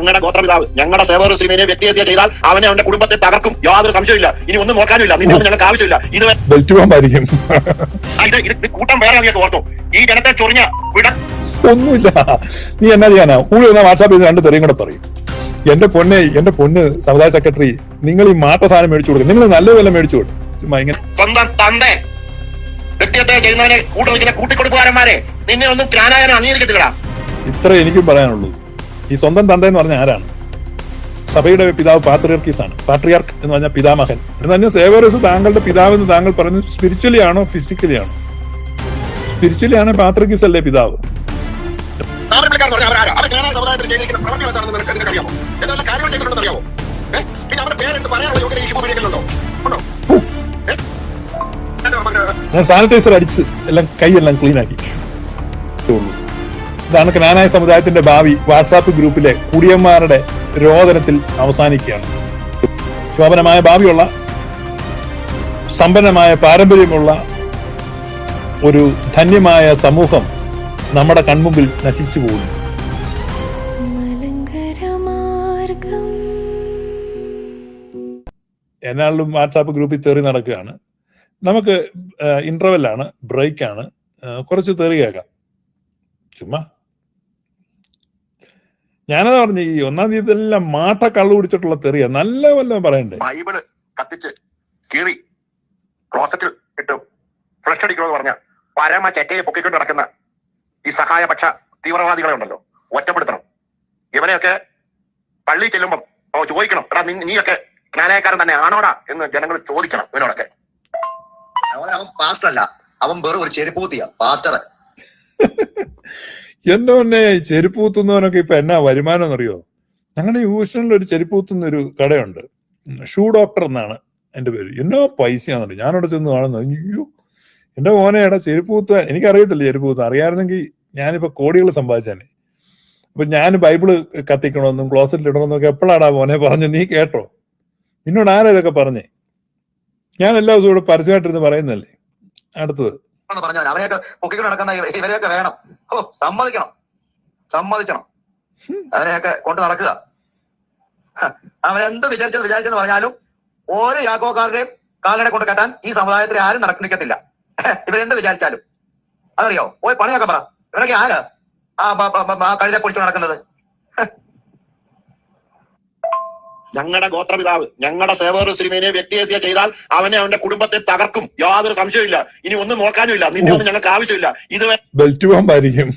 ഞങ്ങളുടെ ഗോത്രപിതാവ് ഞങ്ങളുടെ സേവർ ശ്രീമേനെ വ്യക്തിഹത്യ ചെയ്താൽ അവനെ അവന്റെ കുടുംബത്തെ തകർക്കും, യാതൊരു സംശയമില്ല. ഇനി ഒന്നും നോക്കാനുമില്ല, നിന്നെ ഒന്നും ഞങ്ങൾക്ക് ആവശ്യമില്ല. ഇത് കൂട്ടം വേറെ ഓർത്തോ, ഈ ജനത്തെ ചൊറിഞ്ഞ ഒന്നുമില്ല. നീ എന്നാ ചെയ്യാനാ? കൂടി വന്ന വാട്സാപ്പിൽ രണ്ട് തെറിയും കൂടെ പറയും. എന്റെ പൊന്ന് സമുദായ സെക്രട്ടറി, നിങ്ങൾ ഈ മാട്ട സാധനം മേടിച്ചു കൊടുക്കും, നിങ്ങൾ നല്ല വില മേടിച്ചു കൊടുക്കും. സ്വന്തം തന്റെ വ്യക്തിഹത്യ ചെയ്യുന്നവനെ കൂട്ടിക്കൊടുക്കുകാരന്മാരെ നിന്നെ ഒന്നും ജ്ഞാനായനം അംഗീകരിക്കത്തില്ല. ഇത്ര എനിക്കും പറയാനുള്ളൂ. ഈ സ്വന്തം തന്ത എന്ന് പറഞ്ഞാൽ ആരാണ്? സഭയുടെ പിതാവ് പാത്രിയർക്കീസ് ആണ്. പാട്രിയാർക്ക് എന്ന് പറഞ്ഞാൽ പിതാമഹൻ എന്ന് പറഞ്ഞാൽ സേവറസ് താങ്കളുടെ പിതാവ് എന്ന് താങ്കൾ പറയുന്നത് സ്പിരിച്വലി ആണോ ഫിസിക്കലി ആണോ? സ്പിരിച്വലി ആണ് പാത്രിയർക്കീസ് അല്ലേ പിതാവ്? ഞാൻ സാനിറ്റൈസർ അടിച്ച് എല്ലാം കൈയെല്ലാം ക്ലീൻ ആക്കി. ഇതാണ് ക്നാനായ സമുദായത്തിന്റെ ഭാവി വാട്സാപ്പ് ഗ്രൂപ്പിലെ കുടിയന്മാരുടെ രോദനത്തിൽ അവസാനിക്കുകയാണ്. ശോഭനമായ ഭാവിയുള്ള, സമ്പന്നമായ പാരമ്പര്യമുള്ള ഒരു ധന്യമായ സമൂഹം നമ്മുടെ കൺമുമ്പിൽ നശിച്ചു പോകുന്നു. എന്നാലും വാട്സാപ്പ് ഗ്രൂപ്പിൽ തെറി നടക്കുകയാണ്. നമുക്ക് ഇന്റർവെല്ലാണ്, ബ്രേക്കാണ്, കുറച്ച് തെറി കേൾക്കാം. ചുമ്മാ ഞാനത് പറഞ്ഞു, ഈ ഒന്നാം തീയതി എല്ലാം മാട്ട കള്ളു കുടിച്ചിട്ടുള്ള തെറിയ നല്ല വല്ലതും പറയണ്ടേ? ബൈബിള് കത്തിച്ച് കീറി ക്ലോസറ്റിൽ ഇട്ടു ഫ്ലഷ് അടിക്കണമെന്ന് പറഞ്ഞ പരമ ചെറ്റയെ പൊക്കിക്കൊണ്ട് നടക്കുന്ന ഈ സഹായപക്ഷ തീവ്രവാദികളെ ഉണ്ടല്ലോ, ഒറ്റപ്പെടുത്തണം. ഇവനെയൊക്കെ പള്ളി ചെല്ലുമ്പം ചോദിക്കണം, എടാ നീയൊക്കെ ജ്ഞാനായക്കാരൻ തന്നെ ആണോടാ എന്ന് ജനങ്ങൾ ചോദിക്കണം ഇവനോടൊക്കെ. അവൻ പാസ്റ്റർ അല്ല, അവൻ വെറും ഒരു ചെരുപ്പൂത്തിയാ പാസ്റ്റർ. എന്റെ മുന്നേ ചെരുപ്പൂത്തുന്നവനൊക്കെ ഇപ്പൊ എന്നാ വരുമാനം എന്നറിയോ? ഞങ്ങളുടെ ഹൂസ്റ്റണിൽ ഒരു ചെരുപ്പൂത്തുന്ന ഒരു കടയുണ്ട്, ഷൂ ഡോക്ടർ എന്നാണ് എന്റെ പേര്. എന്നോ പൈസയാണെന്നറിയോ ഞാനവിടെ ചെന്ന് കാണുന്നത്. അയ്യോ എന്റെ മോനെ എടാ ചെരുപ്പൂത്ത, എനിക്കറിയത്തില്ല ചെരുപ്പൂത്ത. അറിയാമായിരുന്നെങ്കിൽ ഞാനിപ്പോ കോടികൾ സമ്പാദിച്ചാനെ. അപ്പൊ ഞാൻ ബൈബിള് കത്തിക്കണമെന്നും ക്ലോസറ്റിൽ ഇടണമെന്നൊക്കെ എപ്പോഴാടാ മോനെ പറഞ്ഞു? നീ കേട്ടോ? നിന്നോട് ആരാ ഇതൊക്കെ പറഞ്ഞേ? ഞാൻ എല്ലാ ദിവസവും ഇവിടെ പരസ്യമായിട്ടിരുന്ന് പറയുന്നല്ലേ. അടുത്തത് അവരെയൊക്കെ പൊക്കിക്കൊണ്ട് നടക്കുന്ന ഇവരെയൊക്കെ വേണം. സമ്മതിക്കണം. അവരെയൊക്കെ കൊണ്ട് നടക്കുക. അവരെന്ത് വിചാരിച്ചെന്ന് പറഞ്ഞാലും ഓരോ യാക്കോക്കാരുടെയും കാലിനെ കൊണ്ട് കെട്ടാൻ ഈ സമുദായത്തിൽ ആരും നിൽക്കത്തില്ല. ഇവരെന്ത് വിചാരിച്ചാലും. അതറിയോ? പോയി പണിയൊക്കെ പറ. ഇവരൊക്കെ ആരാ കഴുതെ പൊളിച്ചു നടക്കുന്നത്? ഞങ്ങളുടെ ഗോത്രപിതാവ് ഞങ്ങളുടെ സേവർ ശ്രീമേനെ വ്യക്തിഹത്യ ചെയ്താൽ അവനെ അവന്റെ കുടുംബത്തെ തകർക്കും, യാതൊരു സംശയമില്ല. ഇനി ഒന്നും നോക്കാനുമില്ല, നിന്നെ ഒന്നും ഞങ്ങൾക്ക് ആവശ്യമില്ല. ഇത് ബെൽറ്റുവായിരിക്കും.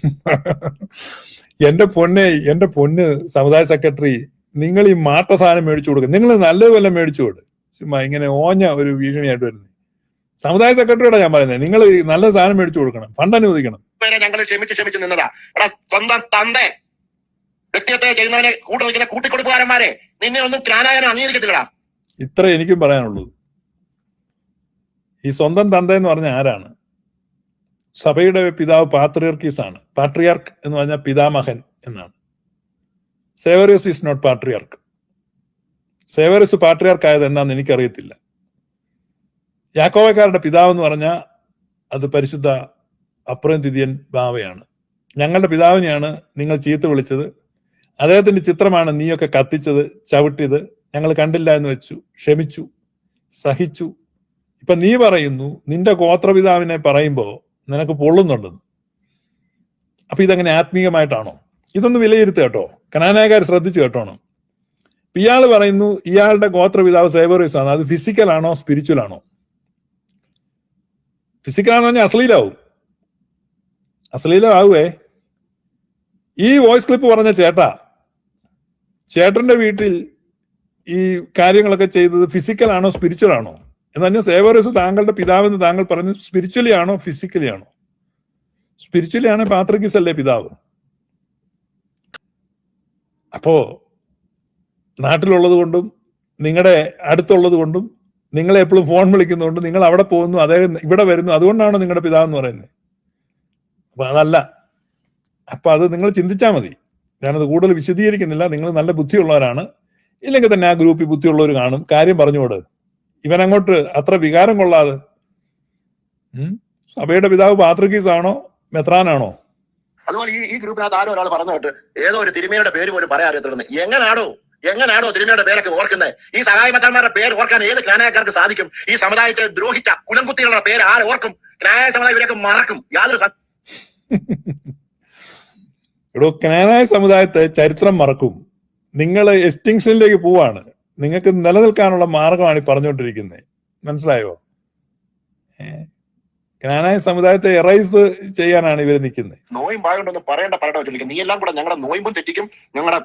എന്റെ പൊന്ന് സമുദായ സെക്രട്ടറി, നിങ്ങൾ ഈ മാട്ട സാധനം മേടിച്ചു കൊടുക്കും, നിങ്ങൾ നല്ലതുപോലെ മേടിച്ചു കൊടുക്കും. ചുമ്മാ ഇങ്ങനെ ഓഞ്ഞ ഒരു ഭീഷണിയായിട്ട് വരുന്നത്. സമുദായ സെക്രട്ടറിയോടെ ഞാൻ പറയുന്നത്, നിങ്ങൾ നല്ല സാധനം മേടിച്ചു കൊടുക്കണം, ഫണ്ട് അനുവദിക്കണം. ഞങ്ങൾ ക്ഷമിച്ച് നിന്നതാ. എടാ സ്വന്തം തന്റെ വ്യക്തിഹത്യ ചെയ്യുന്നവനെ കൂട്ടിക്കൊടുക്കുകാരന്മാരെ നിന്നെ ഒന്നും ജ്ഞാനായനം അംഗീകരിക്കത്തില്ല. ഇത്ര എനിക്കും പറയാനുള്ളൂ. ഈ സ്വന്തം തന്ത എന്ന് പറഞ്ഞ ആരാണ്? സഭയുടെ പിതാവ് പാത്രിയർക്കീസ് ആണ്. പാട്രിയാർക്ക് എന്ന് പറഞ്ഞാൽ പിതാമഹൻ എന്നാണ്. Severios is not patriarch. Severios patriarch ആയത് എന്താണെന്ന് എനിക്കറിയത്തില്ല. യാക്കോബക്കാരുടെ പിതാവ് എന്ന് പറഞ്ഞാൽ അത് പരിശുദ്ധ അപ്രയം തിഥിയൻ ബാവയാണ്. ഞങ്ങളുടെ പിതാവിനെയാണ് നിങ്ങൾ ചീത്ത വിളിച്ചത്. അദ്ദേഹത്തിന്റെ ചിത്രമാണ് നീയൊക്കെ കത്തിച്ചത്, ചവിട്ടിയത്. ഞങ്ങൾ കണ്ടില്ല എന്ന് വെച്ചു, ക്ഷമിച്ചു, സഹിച്ചു. ഇപ്പൊ നീ പറയുന്നു നിന്റെ ഗോത്രപിതാവിനെ പറയുമ്പോ നിനക്ക് പൊള്ളുന്നുണ്ടെന്ന്. അപ്പൊ ഇതെങ്ങനെ ആത്മീയമായിട്ടാണോ? ഇതൊന്ന് വിലയിരുത്തുക കേട്ടോ, കനാനായക്കാർ ശ്രദ്ധിച്ചു കേട്ടോണം. ഇയാൾ പറയുന്നു ഇയാളുടെ ഗോത്രപിതാവ് സേവറിയസ് ആണ്. അത് ഫിസിക്കൽ ആണോ സ്പിരിച്വൽ ആണോ? ഫിസിക്കൽ ആണെന്ന് പറഞ്ഞാൽ അശ്ലീലമാവേ. ഈ വോയിസ് ക്ലിപ്പ് പറഞ്ഞ ചേട്ടന്റെ വീട്ടിൽ ഈ കാര്യങ്ങളൊക്കെ ചെയ്തത് ഫിസിക്കൽ ആണോ സ്പിരിച്വൽ ആണോ എന്ന് പറഞ്ഞാൽ സേവറിയസ് താങ്കളുടെ പിതാവെന്ന് താങ്കൾ പറഞ്ഞത് സ്പിരിച്വലി ആണോ ഫിസിക്കലി ആണോ? സ്പിരിച്വലി ആണ് പാത്രിക്കീസ് അല്ലേ പിതാവ്. അപ്പോ നാട്ടിലുള്ളത് കൊണ്ടും നിങ്ങളുടെ അടുത്തുള്ളത് കൊണ്ടും നിങ്ങളെ എപ്പോഴും ഫോൺ വിളിക്കുന്നതുകൊണ്ട് നിങ്ങൾ അവിടെ പോകുന്നു, അദ്ദേഹം ഇവിടെ വരുന്നു, അതുകൊണ്ടാണോ നിങ്ങളുടെ പിതാവ് എന്ന് പറയുന്നത്? അപ്പൊ അതല്ല. അപ്പൊ അത് നിങ്ങൾ ചിന്തിച്ചാൽ മതി. ഞാനത് കൂടുതൽ വിശദീകരിക്കുന്നില്ല. നിങ്ങൾ നല്ല ബുദ്ധിയുള്ളവരാണ്. ഇല്ലെങ്കിൽ തന്നെ ആ ഗ്രൂപ്പിൽ ബുദ്ധിയുള്ളവർ കാണും. കാര്യം പറഞ്ഞുകൂടെ? ഇവനങ്ങോട്ട് അത്ര വികാരം കൊള്ളാതെ. സഭയുടെ പിതാവ് പാത്രിക്കീസ് ആണോ മെത്രാനാണോ? അതുപോലെ ഈ ഗ്രൂപ്പിനകത്ത് ആരോ ഒരാൾ പറഞ്ഞു കേട്ട് ഏതോ ഒരു തിരുമേനിയുടെ പേര് പോലും പറയാൻ അറിയത്തില്ലെന്ന്. എങ്ങനാണോ തിരുമേനിയുടെ പേരൊക്കെ ഓർക്കുന്നത്? ഈ സഹായമറ്റന്മാരുടെ പേര് ഓർക്കാൻ ഏത് ജ്ഞാനായക്കാർക്ക് സാധിക്കും? ഈ സമുദായത്തെ ദ്രോഹിച്ച കുലംകുത്തികളുടെ പേര് ആരെ ഓർക്കും? ജ്ഞാനായ സമുദായം ഇവരൊക്കെ മറക്കും. യാതൊരു ഇവിടെ ജ്ഞാനായ സമുദായത്തെ ചരിത്രം മറക്കും. നിങ്ങൾ എക്സ്റ്റിങ്ഷനിലേക്ക് പോവാണ്. നിങ്ങൾക്ക് നിലനിൽക്കാനുള്ള മാർഗമാണ് ഈ പറഞ്ഞുകൊണ്ടിരിക്കുന്നത്. മനസ്സിലായോ? ജ്ഞാനായ സമുദായത്തെ എറൈസ് ചെയ്യാനാണ് ഇവർ നിൽക്കുന്നത്. നോയമ്പായോണ്ടൊന്നും പറയേണ്ട ചോദിക്കും. നീ എല്ലാം കൂടെ ഞങ്ങളുടെ നോയമ്പും തെറ്റിക്കും, ഞങ്ങളുടെ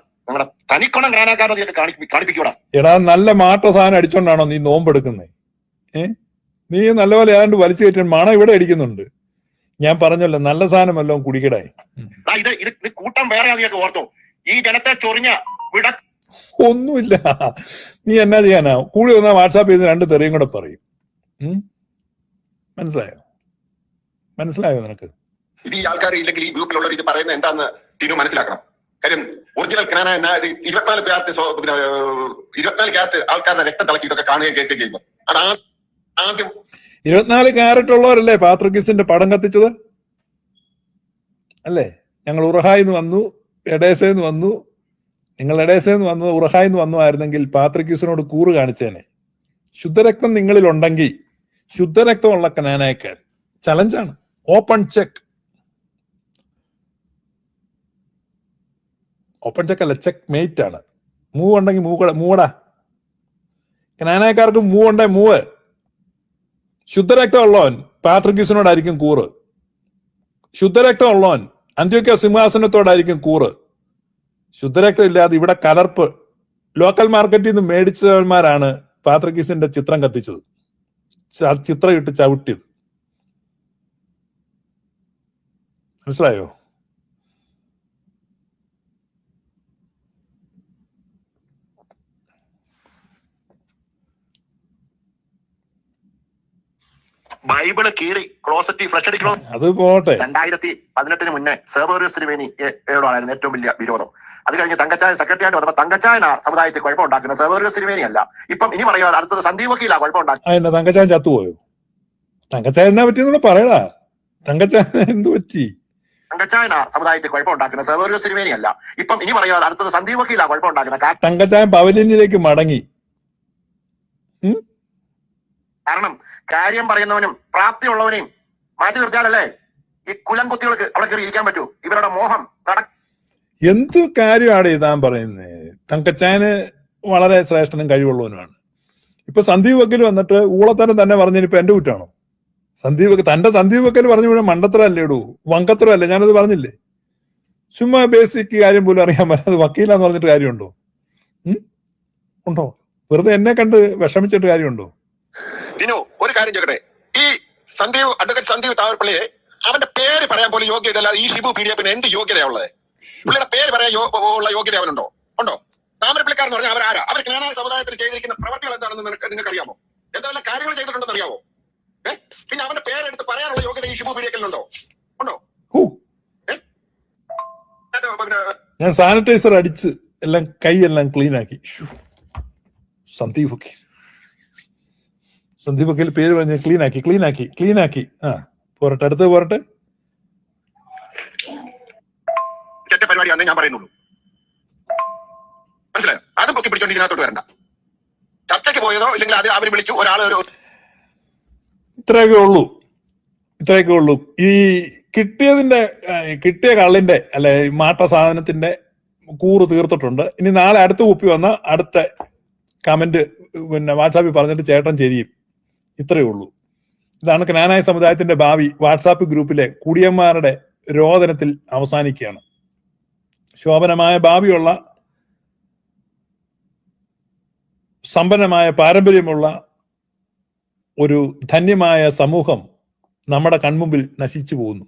തനിക്കൊണം ജ്ഞാനാക്കാരനെ കാണിപ്പിക്കൂടാ. എടാ, നല്ല മാട്ട സാധനം അടിച്ചോണ്ടാണോ നീ നോമ്പെടുക്കുന്നത്? നീ നല്ലപോലെ ഏതാണ്ട് വലിച്ചു കയറ്റാൻ മണം ഇവിടെ അടിക്കുന്നുണ്ട്. ഞാൻ പറഞ്ഞല്ലോ, നല്ല സാധനം വല്ലതും കുടിക്കടായി. ഇത് കൂട്ടം വേറെ നീയൊക്കെ ഓർത്തോ? ഈ ജനത്തെ ചൊറിഞ്ഞ ഒന്നുമില്ല. നീ എന്നാ ചെയ്യാനാ? കൂടി വന്നാൽ വാട്സാപ്പ് ചെയ്ത് 2 തെറിയും കൂടെ പറയും. മനസ്സിലായോ നിനക്ക്? ഇത് ഈ ആൾക്കാർ ഇല്ലെങ്കിൽ ഈ ഗ്രൂപ്പിലുള്ളവർ ഇത് പറയുന്നത് എന്താന്ന് ടീനു മനസ്സിലാക്കണം. കാര്യം ഒറിജിനൽ ജ്ഞാന 24 ക്യാരറ്റ് ആൾക്കാരുടെ രക്തം തിളക്കി ഇതൊക്കെ കാണുകയും കേൾക്കുകയും ചെയ്യുമ്പോൾ അത് ആദ്യം 24 ക്യാരറ്റ് ഉള്ളവരല്ലേ പാത്രിക്കീസിന്റെ പടം കത്തിച്ചത്? അല്ലേ? ഞങ്ങൾ ഉറഹായിന്ന് വന്നു, എഡേസേന്ന് വന്നു. നിങ്ങൾ എഡേസേന്ന് വന്നു, ഉറഹായിന്ന് വന്നു ആയിരുന്നെങ്കിൽ പാത്രിക്കീസിനോട് കൂറ് കാണിച്ചേനെ. ശുദ്ധരക്തം നിങ്ങളിൽ ഉണ്ടെങ്കിൽ ശുദ്ധരക്തമുള്ള ജ്ഞാനായക്കാർ ചലഞ്ചാണ്. ഓപ്പൺ ചെക്ക് അല്ല, ചെക്ക് മേറ്റ് ആണ്. മൂവ് ഉണ്ടെങ്കിൽ മൂവടാ. ജ്ഞാനായക്കാർക്ക് മൂവ് ഉണ്ടേ മൂവ്. ശുദ്ധരക്തം ഉള്ളവൻ പാത്രിക്കീസിനോടായിരിക്കും കൂറ്. ശുദ്ധരക്തം ഉള്ളവൻ അന്ത്യോക്യ സിംഹാസനത്തോടായിരിക്കും കൂറ്. ശുദ്ധരക്തം ഇല്ലാതെ ഇവിടെ കലർപ്പ് ലോക്കൽ മാർക്കറ്റിൽ നിന്ന് മേടിച്ചവന്മാരാണ് പാത്രിക്കീസിന്റെ ചിത്രം കത്തിച്ചത്, ചിത്രം ഇട്ട് ചവിട്ടിയത്. മനസ്സിലായോ? ബൈബിള് കീറി ക്ലോസറ്റ് ഫ്ലഷ് അടിക്കണോ? അത് പോട്ടെ. 2018 മുന്നേ സെർവേറിയസ് തിരുമേനിയോടായിരുന്നു ഏറ്റവും വലിയ വിരോധം. അത് കഴിഞ്ഞ് തങ്കച്ചായൻ സെക്രട്ടറി ആയിട്ട് വന്നപ്പോൾ തങ്കച്ചായന സമുദായത്തിൽ കുഴപ്പം ഉണ്ടാക്കുന്ന സെർവേറിയസ് തിരുമേനി അല്ല. ഇപ്പം ഇനി പറയാ അടുത്തത് സന്ദീപ് വക്കീല കുഴപ്പം ഉണ്ടാക്കുന്നത്. തങ്കച്ചായൻ ചത്തുപോയോ? തങ്കച്ചായൻ എന്നാ പറ്റിയെന്നൂടെ പറയടാ. തങ്കച്ചായൻ എന്ത് പറ്റി? തങ്കച്ചായന സമുദായത്തിൽ കുഴപ്പം ഉണ്ടാക്കുന്ന സെർവേറിയസ് തിരുമേനി അല്ല. ഇപ്പം ഇനി പറയാ അടുത്തത് സന്ദീപ് വക്കീല കുഴപ്പം ഉണ്ടാക്കുന്ന. തങ്കച്ചായൻ പവലിയനിലേക്ക് മടങ്ങി. കാരണം കാര്യം പറയുന്നവനും പ്രാപ്തിയുള്ളവനെയും മാറ്റി നിർത്തിയാലല്ലേ ഈ കുലം കുത്തികൾക്ക് അവിടെ കയറി ഇരിക്കാൻ പറ്റൂ. ഇവരുടെ മോഹം എന്ത് കാര്യമാണ് ഇതാൻ പറയുന്നത്? തങ്കച്ചായന് വളരെ ശ്രേഷ്ഠനും കഴിവുള്ളവനുമാണ്. ഇപ്പൊ സന്ദീപ് വക്കീൽ വന്നിട്ട് ഊളത്തരം തന്നെ പറഞ്ഞിപ്പോ എന്റെ കുറ്റാണോ? സന്ദീപ് വക്കീൽ പറഞ്ഞു വീണ മണ്ടത്തരല്ലേ ഇടൂ, വങ്കത്തരല്ലേ? ഞാനത് പറഞ്ഞില്ലേ? ചുമ്മാ ബേസിക് കാര്യം പോലും അറിയാൻ പറ്റാതെ വക്കീലാന്ന് പറഞ്ഞിട്ട് കാര്യമുണ്ടോ? ഉണ്ടോ? വെറുതെ എന്നെ കണ്ട് വിഷമിച്ചിട്ട് കാര്യമുണ്ടോ? ഒരു കാര്യം ചോദിക്കട്ടെ, ഈ അഡ്വക്കേറ്റ് സന്ദീപ് താവരപ്പള്ളിയെ അവന്റെ പേര് പറയാൻ പോലും യോഗ്യതയല്ല. ഈ ഷിബു പീഡിയപ്പിന് എന്ത് യോഗ്യതയുള്ളത്? പുള്ളിയുടെ പേര് പറയാൻ ഉള്ള യോഗ്യത അവനുണ്ടോ? ഉണ്ടോ? താമരപ്പള്ളിക്കാരെന്ന് പറഞ്ഞാൽ അവരാരാ? അവർ ജ്ഞാനായ സമുദായത്തിൽ ചെയ്തിരിക്കുന്ന പ്രവർത്തികൾ എന്താണെന്ന് നിങ്ങൾക്ക് അറിയാമോ? എന്തെല്ലാം കാര്യങ്ങൾ ചെയ്തിട്ടുണ്ടെന്ന് അറിയാമോ? പിന്നെ അവന്റെ പേരെടുത്ത് പറയാനുള്ള യോഗ്യത ഈ ഷിബു പീഡിയക്കലുണ്ടോ? ഉണ്ടോ? ഞാൻ സാനിറ്റൈസർ അടിച്ച് എല്ലാം കൈയെല്ലാം ക്ലീൻ ആക്കി. സന്ദീപ് വക്കീൽ പേര് പറഞ്ഞ് ക്ലീൻ ആക്കി. പോരട്ടെ, അടുത്ത് പോരട്ടെ. പരിപാടി ഞാൻ പറയുന്നുള്ളൂ. മനസ്സിലായോ? അതും പൊക്കി പിടിച്ചോണ്ട് ഇതിനകത്തോട്ട് വരണ്ട. ചർച്ചയ്ക്ക് പോയതോ ഇല്ലെങ്കിൽ അത് അവർ വിളിച്ചു ഒരാൾ ഇത്രയൊക്കെ ഉള്ളൂ. ഈ കിട്ടിയ കള്ളിന്റെ അല്ലെ മാട്ട സാധനത്തിന്റെ കൂറ് തീർത്തിട്ടുണ്ട്. ഇനി നാളെ അടുത്ത കുപ്പി വന്ന അടുത്ത കമന്റ് വാട്സാപ്പിൽ പറഞ്ഞിട്ട് ചേട്ടൻ ചെരിയും. ഇത്രയേ ഉള്ളൂ. ഇതാണ് ജ്ഞാനായ സമുദായത്തിന്റെ ഭാവി. വാട്സാപ്പ് ഗ്രൂപ്പിലെ കുടിയന്മാരുടെ രോദനത്തിൽ അവസാനിക്കുകയാണ്. ശോഭനമായ ഭാവിയുള്ള സമ്പന്നമായ പാരമ്പര്യമുള്ള ഒരു ധന്യമായ സമൂഹം നമ്മുടെ കൺമുമ്പിൽ നശിച്ചു പോകുന്നു.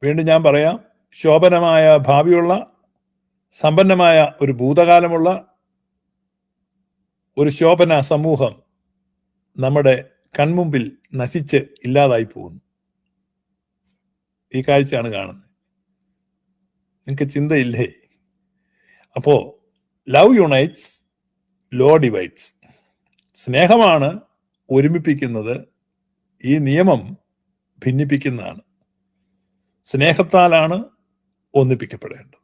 വീണ്ടും ഞാൻ പറയാം, ശോഭനമായ ഭാവിയുള്ള സമ്പന്നമായ ഒരു ഭൂതകാലമുള്ള ഒരു ശോഭന സമൂഹം നമ്മുടെ കൺമുമ്പിൽ നശിച്ച് ഇല്ലാതായി പോകുന്നു. ഈ കാഴ്ചയാണ് കാണുന്നത്. നിങ്ങൾക്ക് ചിന്തയില്ലേ? അപ്പോ ലവ് യുണൈറ്റ്സ്, ലോ ഡിവൈഡ്സ്. സ്നേഹമാണ് ഒരുമിപ്പിക്കുന്നത്, ഈ നിയമം ഭിന്നിപ്പിക്കുന്നതാണ്. സ്നേഹത്താലാണ് ഒന്നിപ്പിക്കപ്പെടേണ്ടത്.